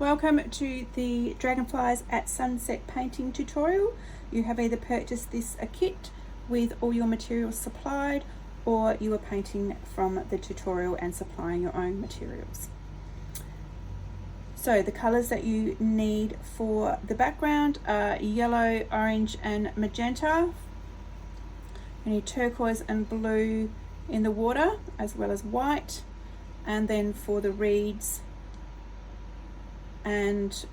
Welcome to the Dragonflies at Sunset painting tutorial. You have either purchased this a kit with all your materials supplied, or you are painting from the tutorial and supplying your own materials. So the colours that you need for the background are yellow, orange and magenta. You need turquoise and blue in the water, as well as white. And then for the reeds and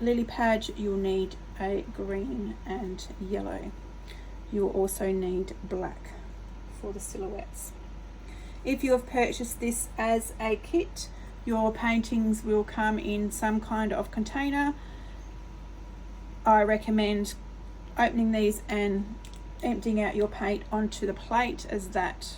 lily pad, you'll need a green and yellow. You'll also need black for the silhouettes. If you have purchased this as a kit, your paintings will come in some kind of container. I recommend opening these and emptying out your paint onto the plate, as that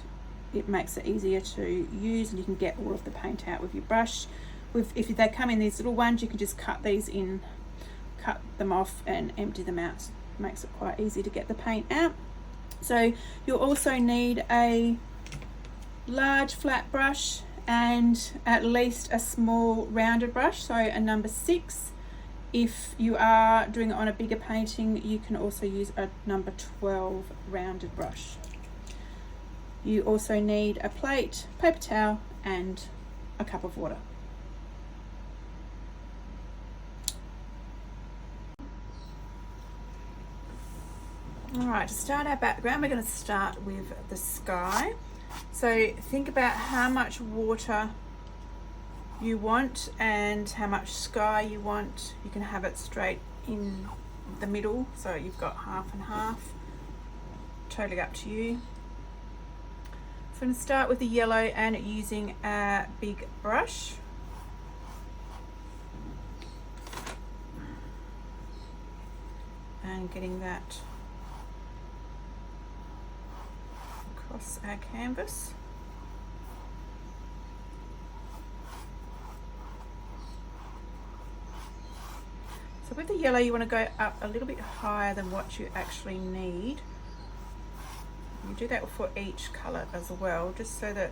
it makes it easier to use and you can get all of the paint out with your brush. If they come in these little ones, you can just cut them off and empty them out. It makes it quite easy to get the paint out. So you'll also need a large flat brush and at least a small rounded brush, so a number 6. If you are doing it on a bigger painting, you can also use a number 12 rounded brush. You also need a plate, paper towel and a cup of water. Alright, to start our background, we're going to start with the sky. So think about how much water you want and how much sky you want. You can have it straight in the middle, so you've got half and half. Totally up to you. So I'm going to start with the yellow and using a big brush. And getting that across our canvas. So with the yellow, you want to go up a little bit higher than what you actually need. You do that for each colour as well, just so that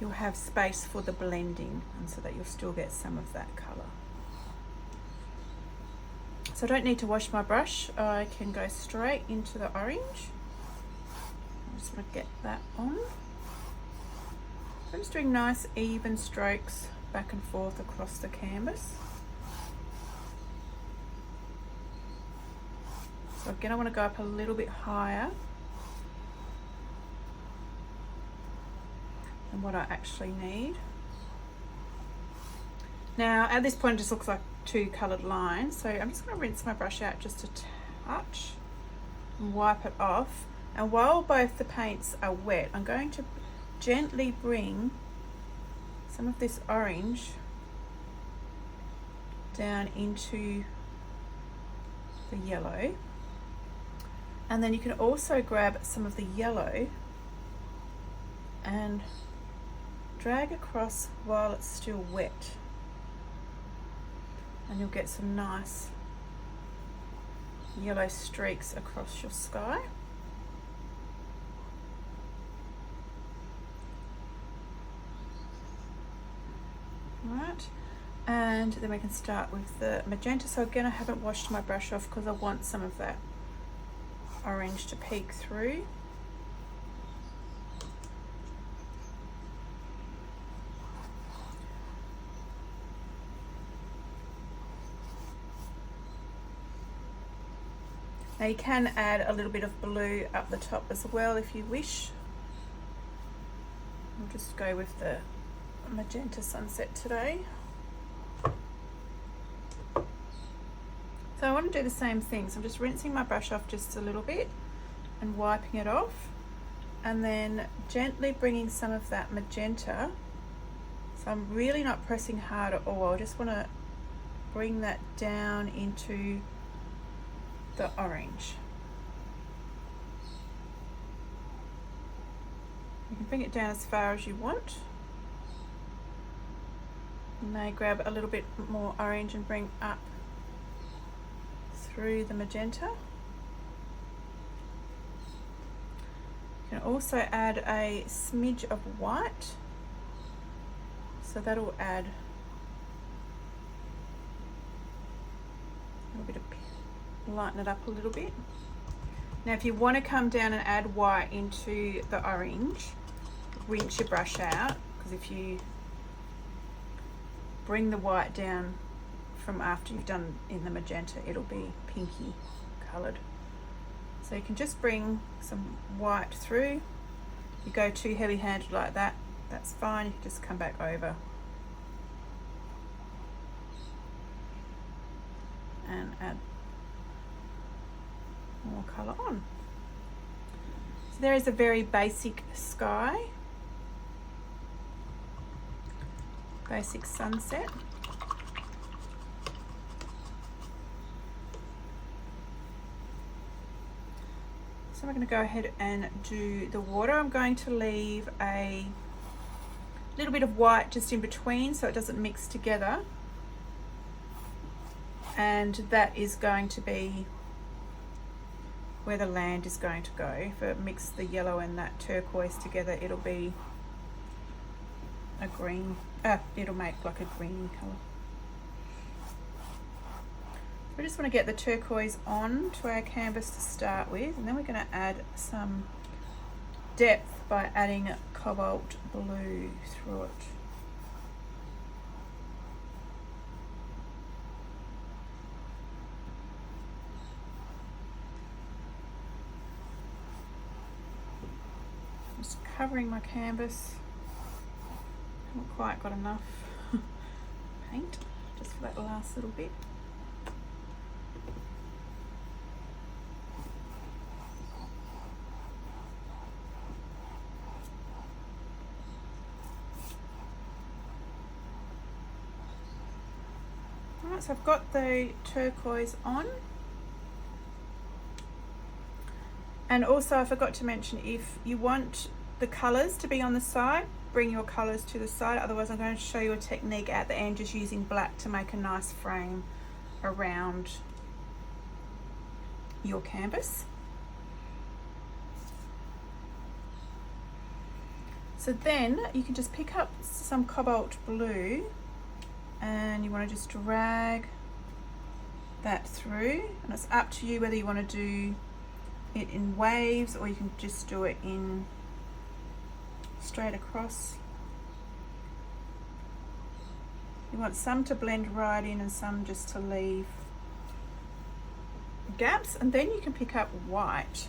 you'll have space for the blending and so that you'll still get some of that colour. So I don't need to wash my brush, I can go straight into the orange. I just want to get that on. I'm just doing nice even strokes back and forth across the canvas. So again, I want to go up a little bit higher than what I actually need. Now at this point it just looks like 2 coloured lines, so I'm just going to rinse my brush out just a touch and wipe it off. And while both the paints are wet, I'm going to gently bring some of this orange down into the yellow, and then you can also grab some of the yellow and drag across while it's still wet, and you'll get some nice yellow streaks across your sky. Right, and then we can start with the magenta. So again, I haven't washed my brush off because I want some of that orange to peek through. Now you can add a little bit of blue up the top as well if you wish. I'll just go with the magenta sunset today. So I want to do the same thing, so I'm just rinsing my brush off just a little bit and wiping it off, and then gently bringing some of that magenta. So I'm really not pressing hard at all, I just want to bring that down into the orange. You can bring it down as far as you want. You may grab a little bit more orange and bring up through the magenta. You can also add a smidge of white So that'll add a little bit of, lighten it up a little bit. Now if you want to come down and add white into the orange, rinse your brush out, because if you bring the white down from after you've done in the magenta, it'll be pinky coloured. So you can just bring some white through. If you go too heavy handed like that, that's fine, you can just come back over and add more colour on. So there is a very basic sky, basic sunset. So I'm going to go ahead and do the water. I'm going to leave a little bit of white just in between so it doesn't mix together, and that is going to be where the land is going to go. If it mix the yellow and that turquoise together, it'll be a green, it'll make like a green colour. We just want to get the turquoise on to our canvas to start with, and then we're going to add some depth by adding cobalt blue through it. Just covering my canvas. Haven't quite got enough paint, just for that last little bit. Alright, so I've got the turquoise on. And also I forgot to mention, if you want the colours to be on the side, bring your colours to the side. Otherwise I'm going to show you a technique at the end, just using black to make a nice frame around your canvas. So then you can just pick up some cobalt blue, and you want to just drag that through, and it's up to you whether you want to do it in waves or you can just do it in straight across. You want some to blend right in and some just to leave gaps, and then you can pick up white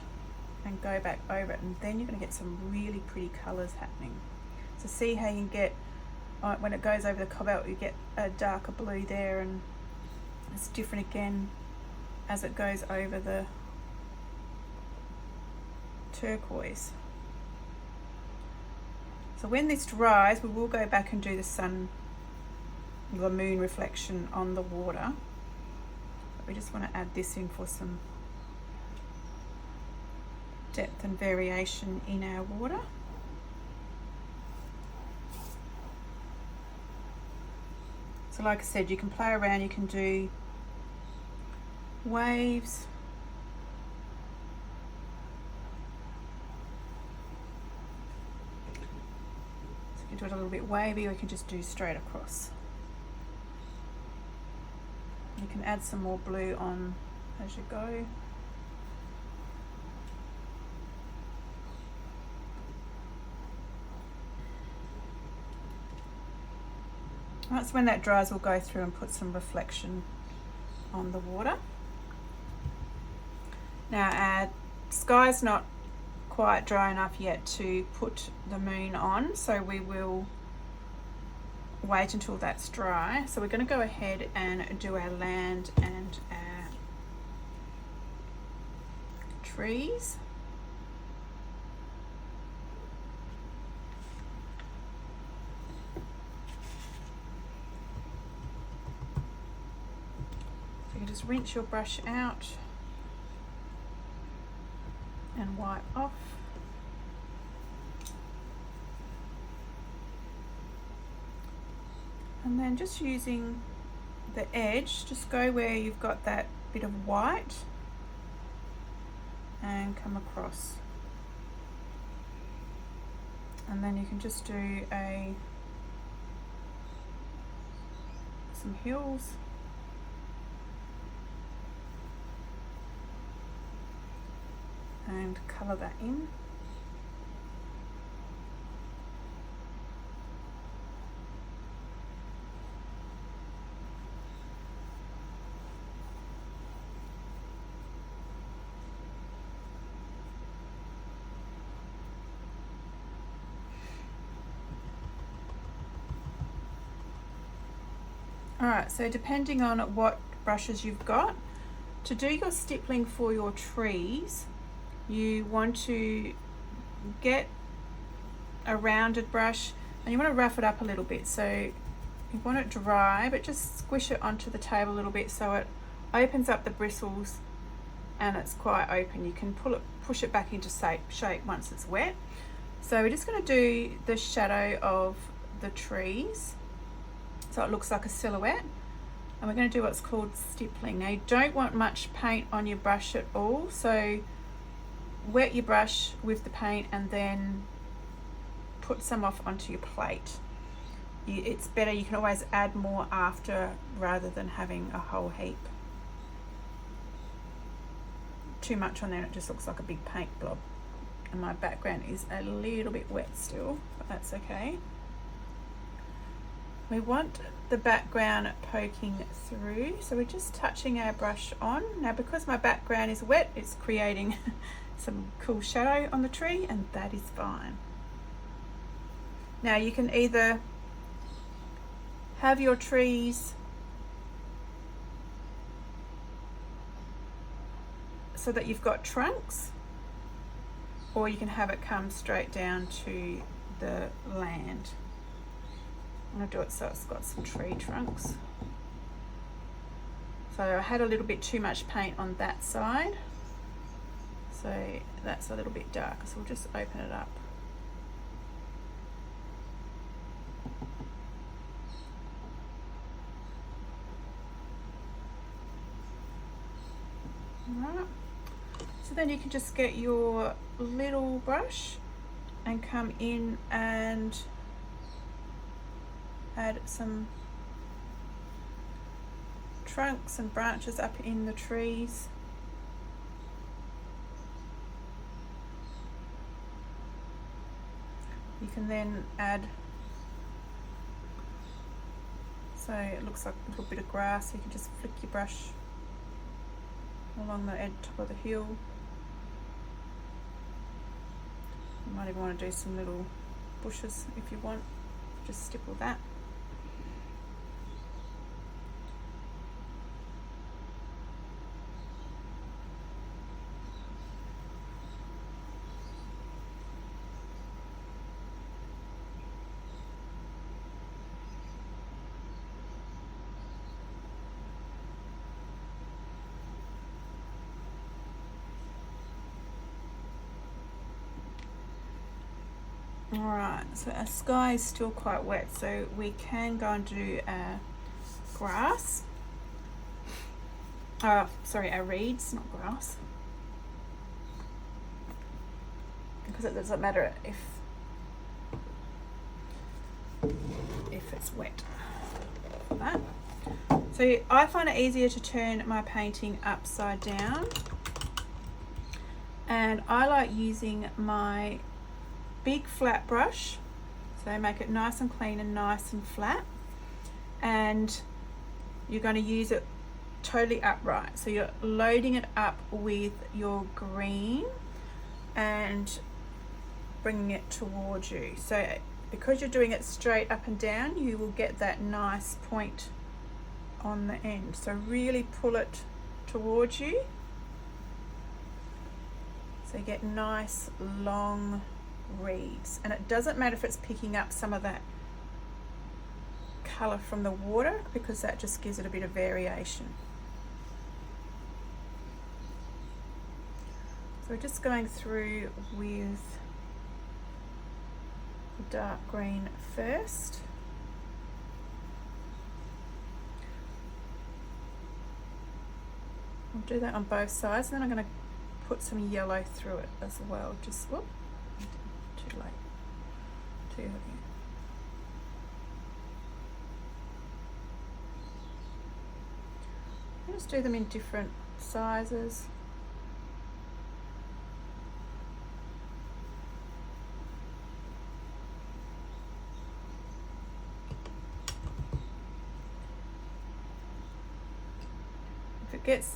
and go back over it, and then you're going to get some really pretty colours happening. So see how you can get, when it goes over the cobalt, you get a darker blue there, and it's different again as it goes over the turquoise. So when this dries, we will go back and do the moon reflection on the water. But we just want to add this in for some depth and variation in our water. So like I said, you can play around, you can do waves, so you can do it a little bit wavy, or you can just do straight across. You can add some more blue on as you go. Right, so when that dries, we'll go through and put some reflection on the water. Now our sky's not quite dry enough yet to put the moon on, so we will wait until that's dry. So we're going to go ahead and do our land and our trees. So you can just rinse your brush out and wipe off. And then just using the edge, just go where you've got that bit of white and come across. And then you can just do a some hills. And colour that in. Alright, so depending on what brushes you've got, to do your stippling for your trees, you want to get a rounded brush and you want to rough it up a little bit. So you want it dry, but just squish it onto the table a little bit so it opens up the bristles and it's quite open. You can push it back into shape once it's wet. So we're just going to do the shadow of the trees so it looks like a silhouette, and we're going to do what's called stippling. Now you don't want much paint on your brush at all, so wet your brush with the paint and then put some off onto your plate. It's better, you can always add more after rather than having a whole heap. Too much on there and it just looks like a big paint blob. And my background is a little bit wet still, but that's okay. We want the background poking through, so we're just touching our brush on. Now because my background is wet, it's creating some cool shadow on the tree, and that is fine. Now you can either have your trees so that you've got trunks, or you can have it come straight down to the land. I'm going to do it so it's got some tree trunks. So I had a little bit too much paint on that side, so that's a little bit darker, so we'll just open it up. Alright, so then you can just get your little brush and come in and add some trunks and branches up in the trees. You can then add, so it looks like a little bit of grass, you can just flick your brush along the edge, top of the hill. You might even want to do some little bushes if you want, just stipple that. Alright, so our sky is still quite wet, so we can go and do our grass. Sorry, our reeds, not grass. Because it doesn't matter if it's wet for that. So I find it easier to turn my painting upside down, and I like using my big flat brush, so make it nice and clean and nice and flat, and you're going to use it totally upright, so you're loading it up with your green and bringing it towards you. So because you're doing it straight up and down, you will get that nice point on the end, so really pull it towards you so you get nice long reeds. And it doesn't matter if it's picking up some of that colour from the water, because that just gives it a bit of variation. So we're just going through with the dark green first. I'll do that on both sides, and then I'm going to put some yellow through it as well. Just whoop. Too late. Too heavy. I'll just do them in different sizes.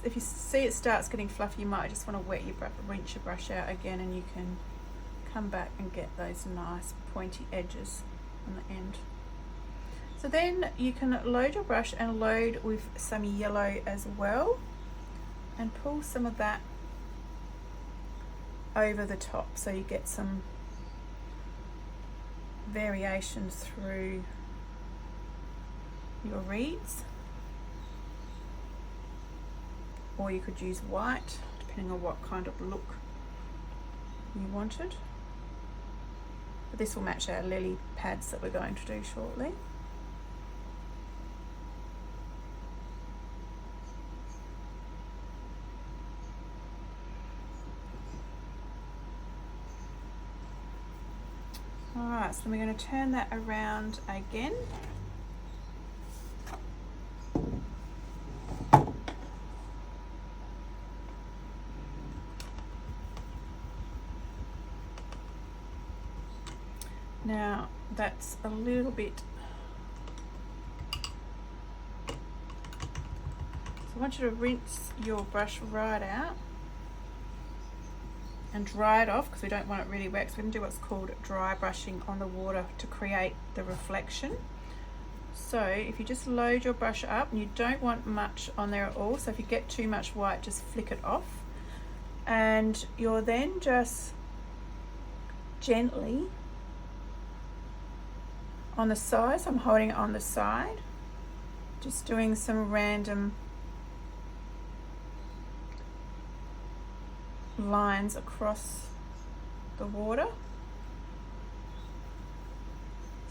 If you see it starts getting fluffy, you might just want to rinse your brush out again, and you can come back and get those nice pointy edges on the end. So then you can load your brush and load with some yellow as well, and pull some of that over the top so you get some variation through your reeds. Or you could use white, depending on what kind of look you wanted. But this will match our lily pads that we're going to do shortly. Alright, so then we're going to turn that around again. Now that's a little bit, so I want you to rinse your brush right out and dry it off, because we don't want it really wet. So we're going to do what's called dry brushing on the water to create the reflection. So if you just load your brush up, and you don't want much on there at all, so if you get too much white, just flick it off, and you're then just gently on the side, so I'm holding it on the side, just doing some random lines across the water.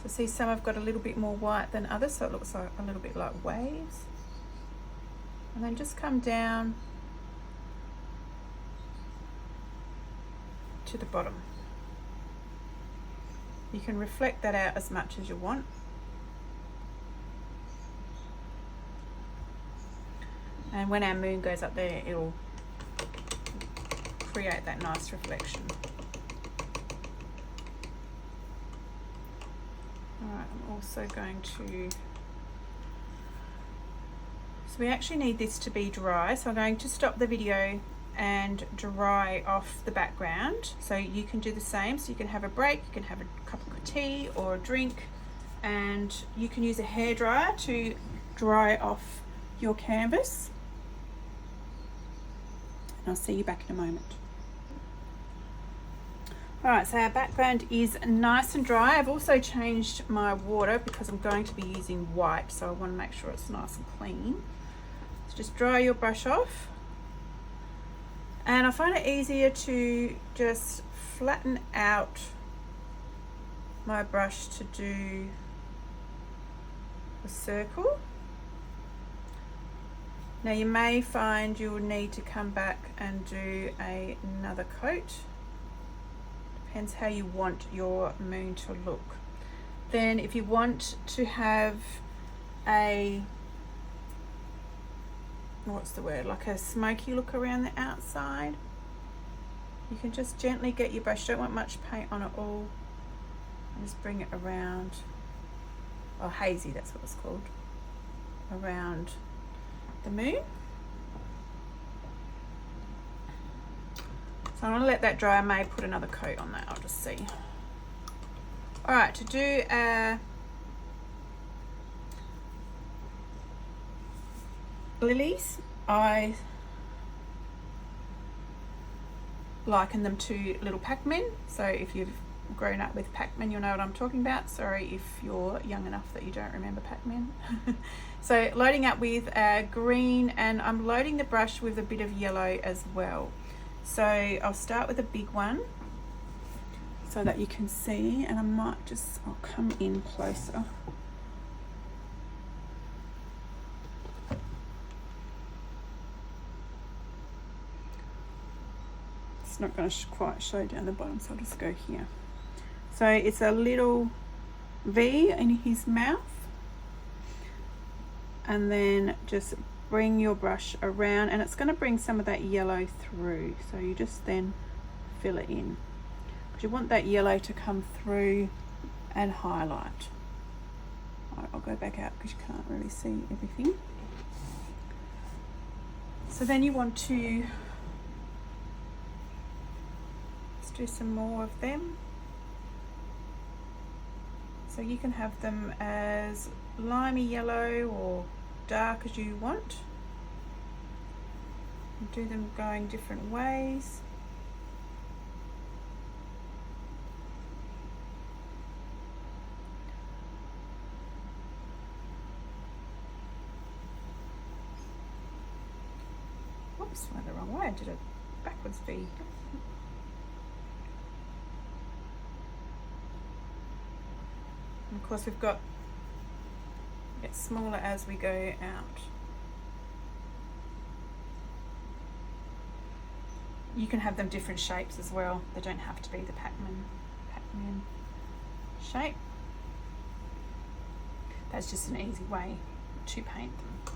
So see, some have got a little bit more white than others, so it looks like a little bit like waves. And then just come down to the bottom. You can reflect that out as much as you want. And when our moon goes up there, it'll create that nice reflection. Alright, I'm also going to, so we actually need this to be dry, so I'm going to stop the video and dry off the background, so you can do the same. So you can have a break, you can have a cup of tea or a drink, and you can use a hairdryer to dry off your canvas. And I'll see you back in a moment. Alright, so our background is nice and dry. I've also changed my water because I'm going to be using white, so I want to make sure it's nice and clean. So just dry your brush off. And I find it easier to just flatten out my brush to do a circle. Now you may find you'll need to come back and do another coat. Depends how you want your moon to look. Then if you want to have a, what's the word, like a smoky look around the outside, you can just gently get your brush, don't want much paint on it all, and just bring it around, or hazy, that's what it's called, around the moon. So I'm going to let that dry. I may put another coat on that, I'll just see. Alright, to do lilies, I liken them to little Pac-Men. So if you've grown up with Pac-Man, you'll know what I'm talking about. Sorry if you're young enough that you don't remember Pac-Man. So loading up with green, and I'm loading the brush with a bit of yellow as well. So I'll start with a big one so that you can see, and I might just, I'll come in closer. It's not going to quite show down the bottom, so I'll just go here. So it's a little V in his mouth, and then just bring your brush around, and it's going to bring some of that yellow through, so you just then fill it in because you want that yellow to come through and highlight. I'll go back out because you can't really see everything. So then you want to let's do some more of them. So you can have them as limey yellow or dark as you want. And do them going different ways. Oops, went the wrong way. I did a backwards V. And of course we've got get smaller as we go out. You can have them different shapes as well. They don't have to be the Pac-Man shape. That's just an easy way to paint them.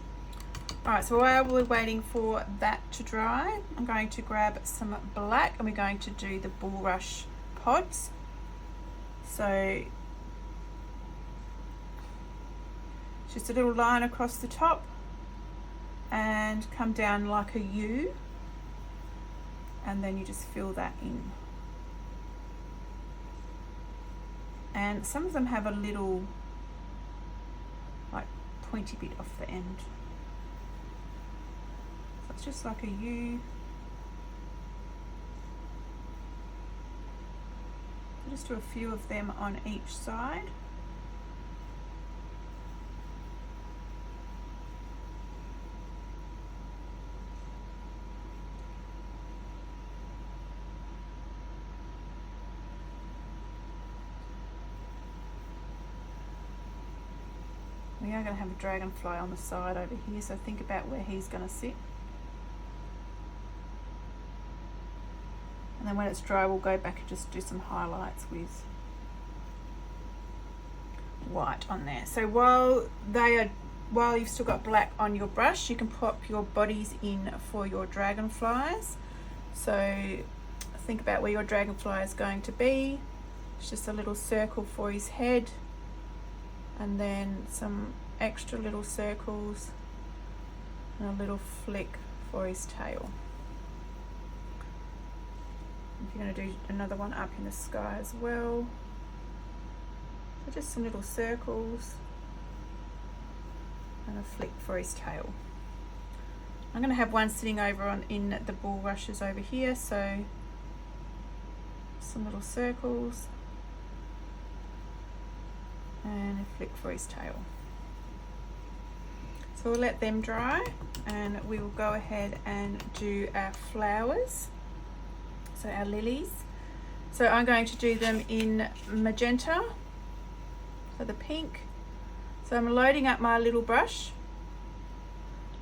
Alright, so while we're waiting for that to dry, I'm going to grab some black and we're going to do the bulrush pods. So just a little line across the top and come down like a U, and then you just fill that in. And some of them have a little like pointy bit off the end. So it's just like a U. I'll just do a few of them on each side. We are going to have a dragonfly on the side over here, so think about where he's going to sit. And then when it's dry, we'll go back and just do some highlights with white on there. So while you've still got black on your brush, you can pop your bodies in for your dragonflies. So think about where your dragonfly is going to be. It's just a little circle for his head, and then some extra little circles and a little flick for his tail. If you're going to do another one up in the sky as well, so just some little circles and a flick for his tail. I'm going to have one sitting over on in the bulrushes over here, so some little circles and a flick for his tail. So we'll let them dry and we will go ahead and do our flowers, so our lilies. So I'm going to do them in magenta, so the pink. So I'm loading up my little brush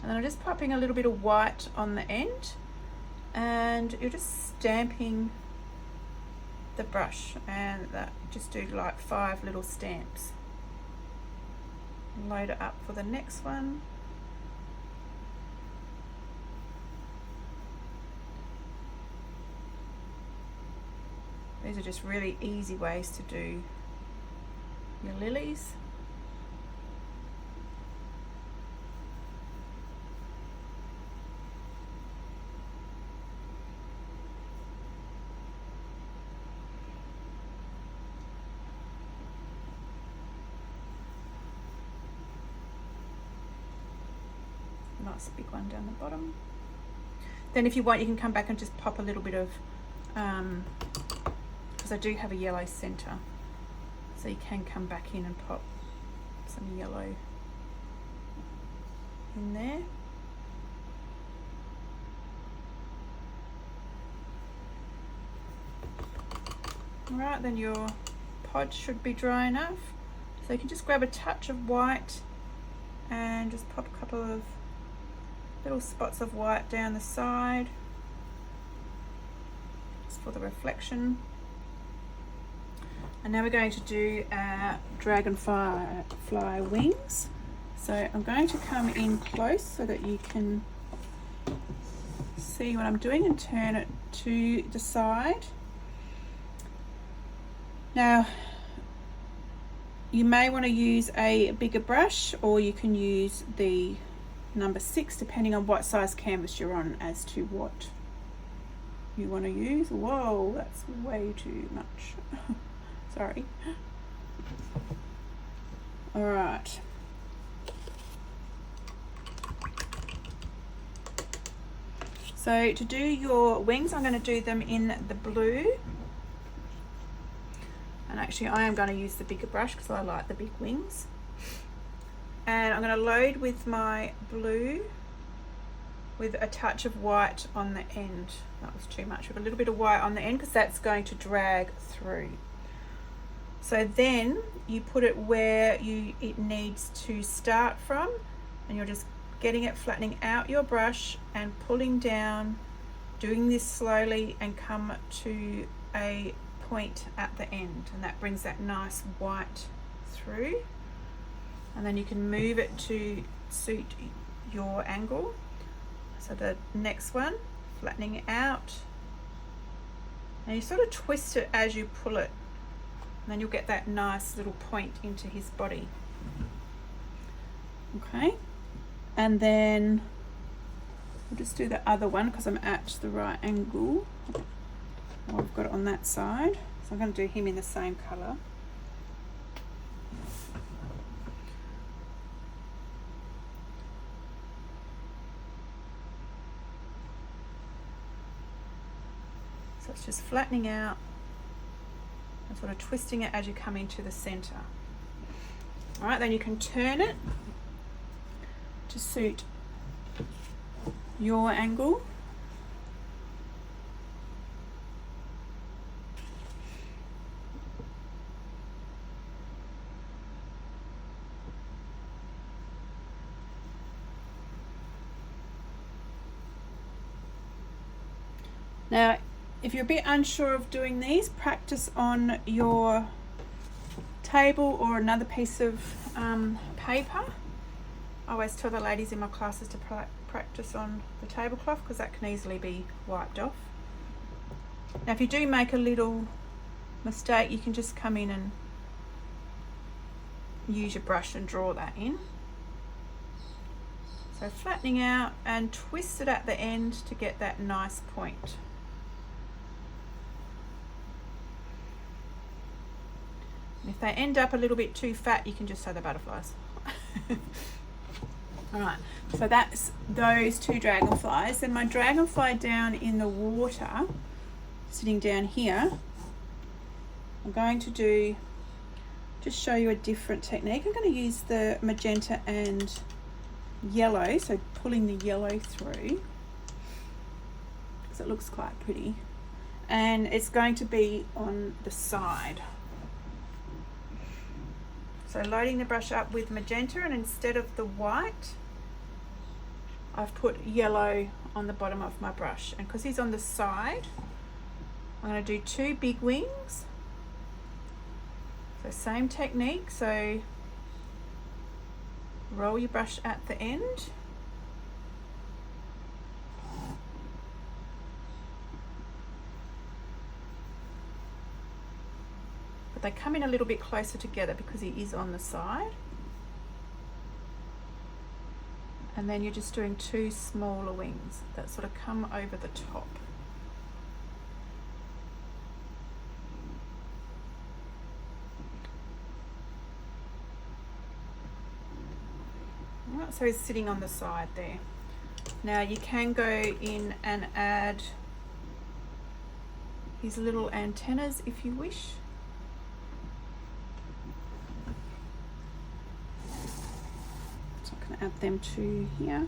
and then I'm just popping a little bit of white on the end, and you're just stamping the brush, and that just do like 5 little stamps. Load it up for the next one. These are just really easy ways to do your lilies. Nice big one down the bottom. Then if you want, you can come back and just pop a little bit of, because I do have a yellow center, so you can come back in and pop some yellow in there. Alright, then your pod should be dry enough, so you can just grab a touch of white and just pop a couple of little spots of white down the side just for the reflection. And now we're going to do our dragonfly wings. So I'm going to come in close so that you can see what I'm doing and turn it to the side. Now, you may want to use a bigger brush, or you can use the number 6 depending on what size canvas you're on as to what you want to use. Whoa, that's way too much. Sorry. All right. So to do your wings, I'm going to do them in the blue. And actually I am going to use the bigger brush because I like the big wings. And I'm going to load with my blue with a touch of white on the end. That was too much. With a little bit of white on the end because that's going to drag through. So then you put it where it needs to start from, and you're just getting it, flattening out your brush and pulling down, doing this slowly, and come to a point at the end, and that brings that nice white through, and then you can move it to suit your angle. So the next one, flattening it out, and you sort of twist it as you pull it, and then you'll get that nice little point into his body. Okay, and then we'll just do the other one because I'm at the right angle. I've got it on that side, so I'm going to do him in the same colour. So it's just flattening out and sort of twisting it as you come into the centre. All right, then you can turn it to suit your angle. Now, if you're a bit unsure of doing these, practice on your table or another piece of paper. I always tell the ladies in my classes to practice on the tablecloth because that can easily be wiped off. Now, if you do make a little mistake, you can just come in and use your brush and draw that in. So flattening out and twist it at the end to get that nice point. If they end up a little bit too fat, you can just sew the butterflies. Alright, so that's those two dragonflies. Then my dragonfly down in the water, sitting down here, I'm going to do, just show you a different technique. I'm going to use the magenta and yellow, so pulling the yellow through, because it looks quite pretty. And it's going to be on the side. So loading the brush up with magenta, and instead of the white, I've put yellow on the bottom of my brush. And because he's on the side, I'm going to do 2 big wings. So same technique, so roll your brush at the end. But they come in a little bit closer together because he is on the side. And then you're just doing 2 smaller wings that sort of come over the top. Alright, so he's sitting on the side there. Now you can go in and add his little antennas if you wish. Add them to here.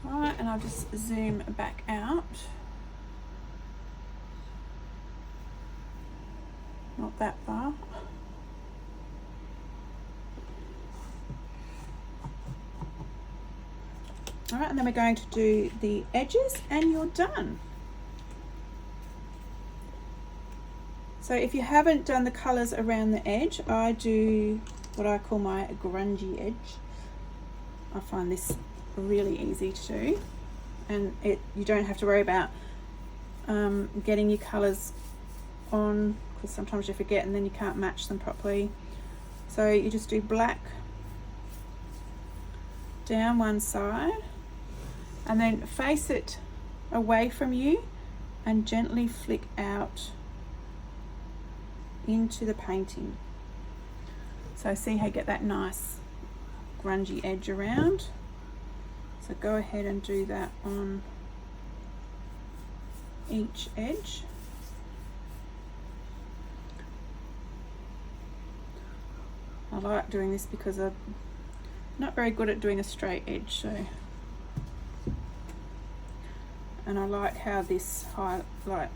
Alright, and I'll just zoom back out. Not that far. Alright, and then we're going to do the edges and you're done. So if you haven't done the colours around the edge, I do what I call my grungy edge. I find this really easy to do, and you don't have to worry about getting your colours on, because sometimes you forget and then you can't match them properly. So you just do black down one side and then face it away from you and gently flick out into the painting. So see how you get that nice grungy edge around. So go ahead and do that on each edge. I like doing this because I'm not very good at doing a straight edge, so, and I like how this highlight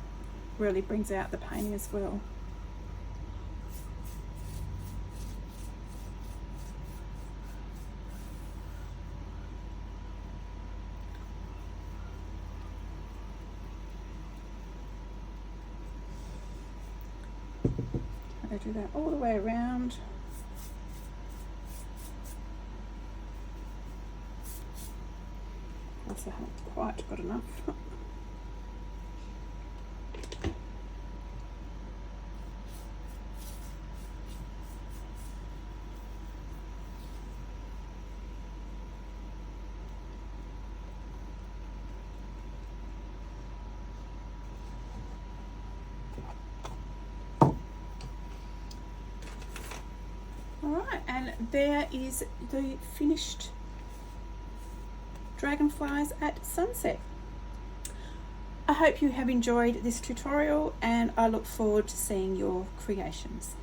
really brings out the painting as well. I do that all the way around. I haven't quite got enough. Alright, and there is the finished Dragonflies at sunset. I hope you have enjoyed this tutorial, and I look forward to seeing your creations.